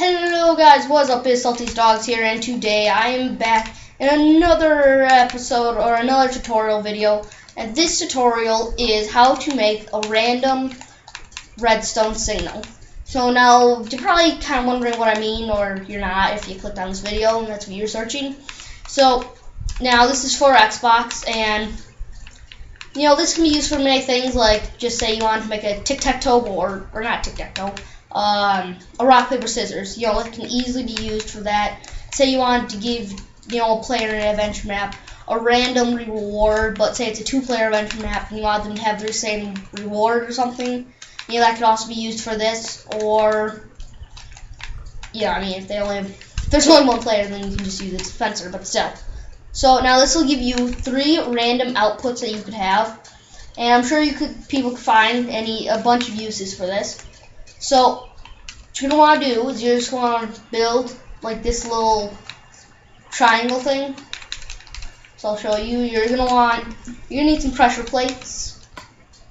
Hello guys, what's up? It's Salty's Dogs here, and today I am back in another episode or another tutorial video. And this tutorial is how to make a random redstone signal. So now you're probably kind of wondering what I mean, or you're not if you clicked on this video and that's what you're searching. So now this is for Xbox, and you know this can be used for many things, like just say you want to make a tic-tac-toe board, or not tic-tac-toe. A rock, paper, scissors. You know, it can easily be used for that. Say you want to give, you know, a player in an adventure map a random reward, but say it's a two-player adventure map and you want them to have the same reward or something. You know, that could also be used for this. Or, yeah, I mean, if there's only one player, then you can just use a dispenser, but still. So now this will give you 3 random outputs that you could have, and I'm sure people could find a bunch of uses for this. So what you're gonna want to do is you're just gonna build like this little triangle thing. So I'll show you. You're gonna need some pressure plates,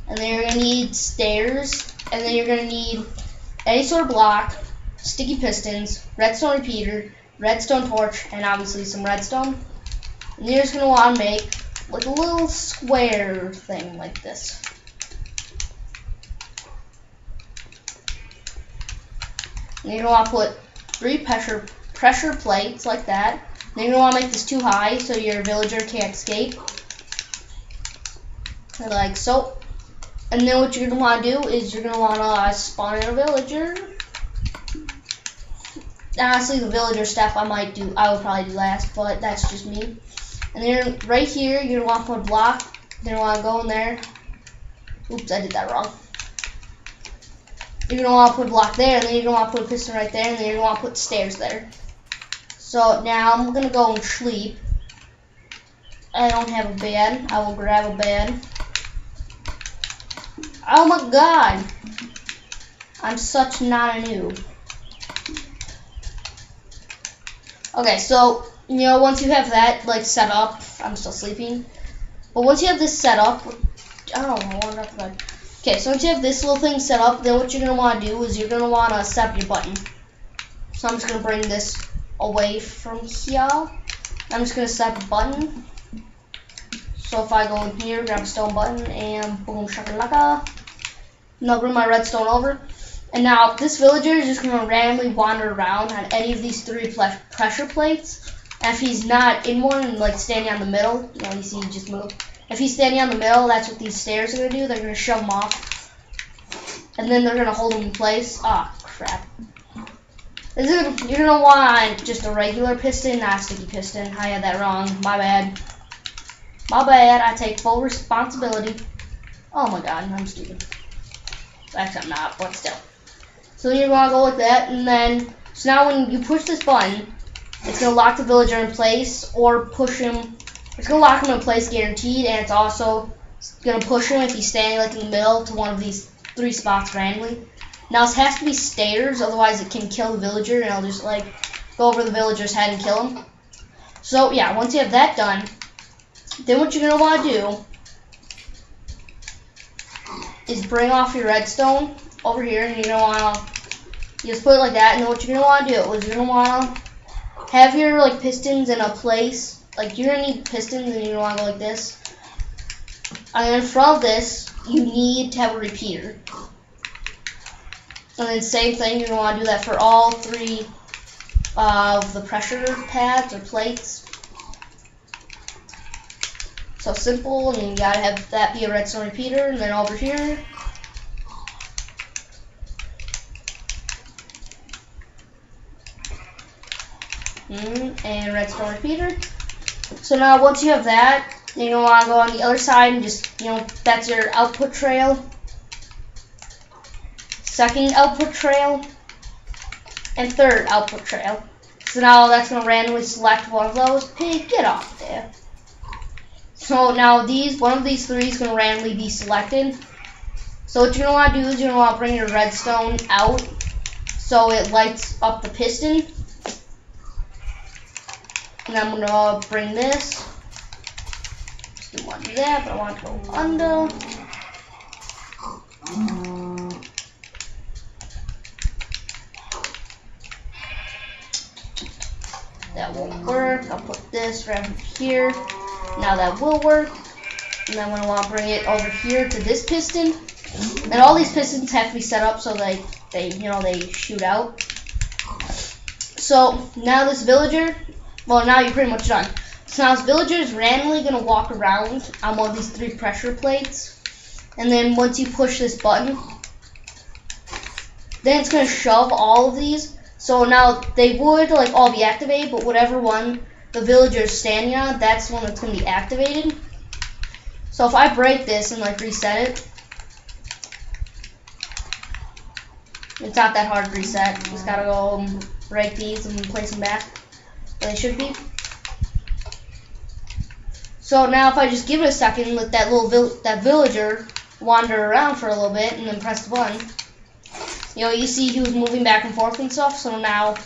and then you're gonna need stairs, and then you're gonna need any sort of block, sticky pistons, redstone repeater, redstone torch, and obviously some redstone. And you're just gonna want to make like a little square thing like this. And you're going to want to put 3 pressure plates like that. Then you're going to want to make this too high so your villager can't escape. Like so. And then what you're going to want to do is you're going to want to spawn in a villager. Honestly, the villager stuff I would probably do last, but that's just me. And then right here, you're going to want to put a block. Then you want to go in there. Oops, I did that wrong. You're going to want to put a block there, and then you're going to want to put a piston right there, and then you're going to want to put stairs there. So now I'm going to go and sleep. I don't have a bed. I will grab a bed. Oh my god! I'm such not a noob. Okay, so, you know, once you have that, like, set up, I'm still sleeping. But once you have this set up, I don't know, what about the okay, so once you have this little thing set up, then what you're going to want to do is you're going to want to set up your button. So I'm just going to bring this away from here. I'm just going to set up a button. So if I go in here, grab a stone button, and boom, shakalaka. And I'll bring my redstone over. And now this villager is just going to randomly wander around on any of these 3 pressure plates. And if he's not in one, like standing on the middle, you know, you see he just moved. If he's standing on the middle, that's what these stairs are going to do. They're going to shove him off. And then they're going to hold him in place. Ah, crap. You're going to want just a regular piston, not a sticky piston. I had that wrong. My bad. My bad. I take full responsibility. Oh my god, I'm stupid. Actually, I'm not, but still. So you're going to go like that. And then, so now when you push this button, it's going to lock the villager in place or push him. It's going to lock him in place guaranteed, and it's also going to push him if he's standing like in the middle to one of these 3 spots randomly. Now this has to be stairs, otherwise it can kill the villager, and it'll just like go over the villager's head and kill him. So yeah, once you have that done, then what you're going to want to do is bring off your redstone over here, and you're going to want to just put it like that, and then what you're going to want to do is you're going to want to have your like pistons in a place. Like, you're going to need pistons, and you're going to want to go like this. And then in front of this, you need to have a repeater. And then same thing, you're going to want to do that for all 3 of the pressure pads or plates. So simple, and you got to have that be a redstone repeater. And then over here, and redstone repeater. So now once you have that, you're going to want to go on the other side and just, you know, that's your output trail. Second output trail. And third output trail. So now that's going to randomly select one of those. Pig, get off there. So now one of these 3 is going to randomly be selected. So what you're going to want to do is you're going to want to bring your redstone out so it lights up the piston. And I'm going to bring this. Just didn't want to do that, but I want to go under. that won't work. I'll put this right here. Now that will work. And then I'm going to want to bring it over here to this piston. And all these pistons have to be set up so they shoot out. So now this villager, well, now you're pretty much done. So now this villager is randomly going to walk around on one of these 3 pressure plates. And then once you push this button, then it's going to shove all of these. So now they would like all be activated, but whatever one the villager is standing on, that's the one that's going to be activated. So if I break this and like reset it, it's not that hard to reset. You just gotta go break these and place them back where they should be. So now if I just give it a second, let that that villager wander around for a little bit, and then press the button, you see he was moving back and forth and stuff. So now,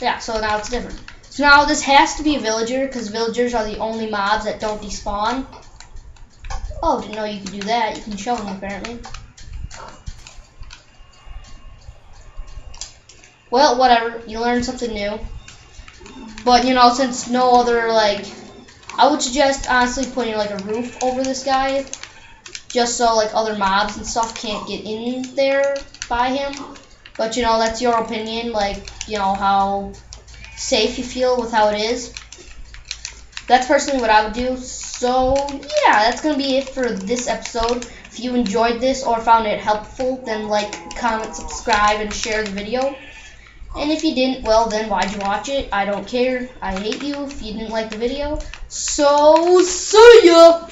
yeah, so now it's different. So now this has to be a villager because villagers are the only mobs that don't despawn. Oh, didn't know you could do that. You can show them apparently. Well, whatever. You learned something new. But since no other I would suggest honestly putting like a roof over this guy, just so like other mobs and stuff can't get in there by him. But that's your opinion. How safe you feel with how it is. That's personally what I would do. So yeah, that's gonna be it for this episode. If you enjoyed this or found it helpful, then like, comment, subscribe, and share the video. And if you didn't, well then why'd you watch it? I don't care. I hate you if you didn't like the video. So see ya!